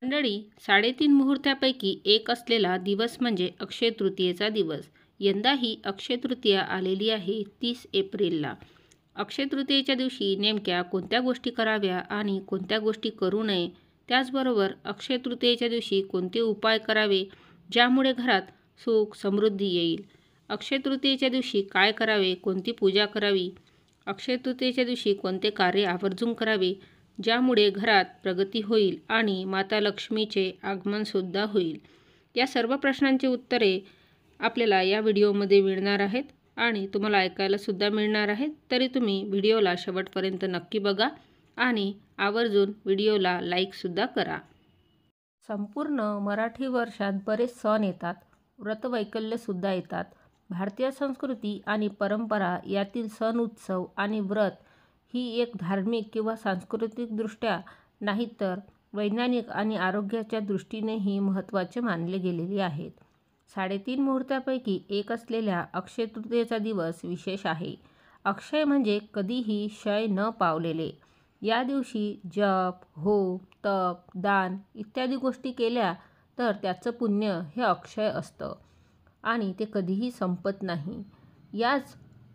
मंडळी, 3.5 मुहूर्तापैकी एक असलेला दिवस म्हणजे अक्षय तृतीयेचा दिवस. यंदाही अक्षय तृतीया आलेली आहे 30 एप्रिलला. अक्षय तृतीयेच्या दिवशी नेमक्या कोणत्या गोष्टी कराव्या आणि कोणत्या गोष्टी करू नये, त्याचबरोबर अक्षय तृतीयेच्या दिवशी कोणते उपाय करावे ज्यामुळे घरात सुख समृद्धी येईल. अक्षय तृतीयेच्या दिवशी काय करावे, कोणती पूजा करावी, अक्षय तृतीयेच्या दिवशी कोणते कार्य आवर्जून करावे ज्यामुळे घरात प्रगती होईल आणि माता लक्ष्मीचे आगमनसुद्धा होईल. या सर्व प्रश्नांची उत्तरे आपल्याला या व्हिडिओमध्ये मिळणार आहेत आणि तुम्हाला ऐकायलासुद्धा मिळणार आहेत. तरी तुम्ही व्हिडिओला शेवटपर्यंत नक्की बघा आणि आवर्जून व्हिडिओला लाईकसुद्धा करा. संपूर्ण मराठी वर्षात बरेच सण येतात, व्रतवैकल्यसुद्धा येतात. भारतीय संस्कृती आणि परंपरा यातील सण, उत्सव आणि व्रत ही एक धार्मिक किंवा सांस्कृतिकदृष्ट्या नाही तर वैज्ञानिक आणि आरोग्याच्या दृष्टीनेही महत्त्वाचे मानले गेलेले आहेत. 3.5 मुहूर्तापैकी एक असलेल्या अक्षय तृतीयेचा दिवस विशेष आहे. अक्षय म्हणजे कधीही क्षय न पावलेले. या दिवशी जप, होम, तप, दान इत्यादी गोष्टी केल्या तर त्याचं पुण्य हे अक्षय असतं आणि ते कधीही संपत नाही. याच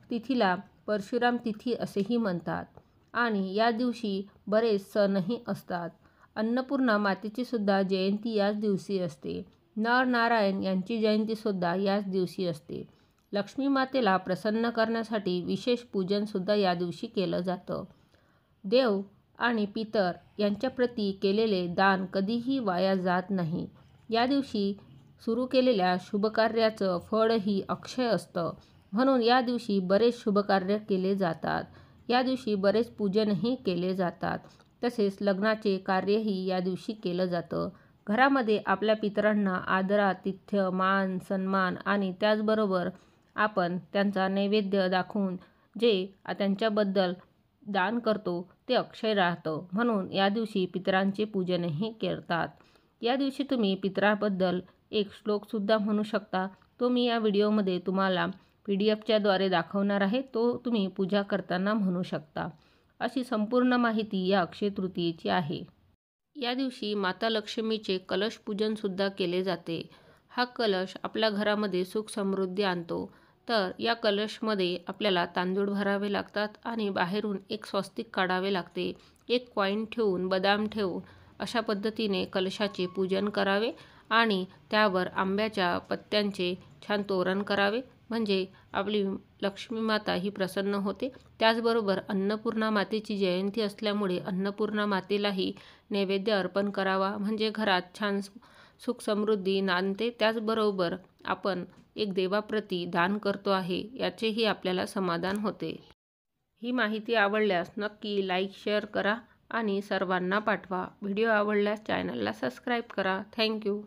तिथीला परशुराम तिथी असेही म्हणतात आणि या दिवशी बरेच सणही असतात. अन्नपूर्णा मातेची सुद्धा जयंती याच दिवशी असते. नरनारायण यांची जयंतीसुद्धा याच दिवशी असते. लक्ष्मी मातेला प्रसन्न करण्यासाठी विशेष पूजनसुद्धा या दिवशी केलं जातं. देव आणि पितर यांच्याप्रती केलेले दान कधीही वाया जात नाही. या दिवशी सुरू केलेल्या शुभकार्याचं फळही अक्षय असतं. म्हणून या दिवशी बरेच शुभकार्य केले जातात. या दिवशी बरेच पूजनही केले जातात. तसेच लग्नाचे कार्यही या दिवशी केलं जातं. घरामध्ये आपल्या पितरांना आदरातिथ्य, मान, सन्मान आणि त्याचबरोबर आपण त्यांचा नैवेद्य दाखवून जे त्यांच्याबद्दल दान करतो ते अक्षय राहतं. म्हणून या दिवशी पितरांचे पूजनही करतात. या दिवशी तुम्ही पितराबद्दल एक श्लोकसुद्धा म्हणू शकता. तो मी या व्हिडिओमध्ये तुम्हाला PDF द्वारे दाखवणार आहे. तो तुम्ही पूजा करताना म्हणू शकता. अशी संपूर्ण माहिती या अक्षय तृतीयेची आहे. या दिवशी माता लक्ष्मीचे कलश पूजनसुद्धा केले जाते. हा कलश आपल्या घरामध्ये सुख समृद्धी आणतो. तर या कलशमध्ये आपल्याला तांदूळ भरावे लागतात आणि बाहेरून एक स्वस्तिक काढावे लागते. एक कॉईन ठेवून, बदाम ठेवून अशा पद्धतीने कलशाचे पूजन करावे आणि त्यावर आंब्याच्या पत्त्यांचे छान तोरण करावे. म्हणजे आपली लक्ष्मी माता ही प्रसन्न होते. त्याचबरोबर अन्नपूर्णा मातेची जयंती असल्यामुळे अन्नपूर्णा मातेलाही नैवेद्य अर्पण करावा. म्हणजे घरात छान सुख समृद्धी नांदते. त्याचबरोबर आपण एक देवाप्रती दान करतो आहे याचेही आपल्याला समाधान होते. ही माहिती आवडल्यास नक्की लाईक, शेअर करा आणि सर्वांना पाठवा. व्हिडिओ आवडल्यास चॅनलला सबस्क्राईब करा. थँक्यू.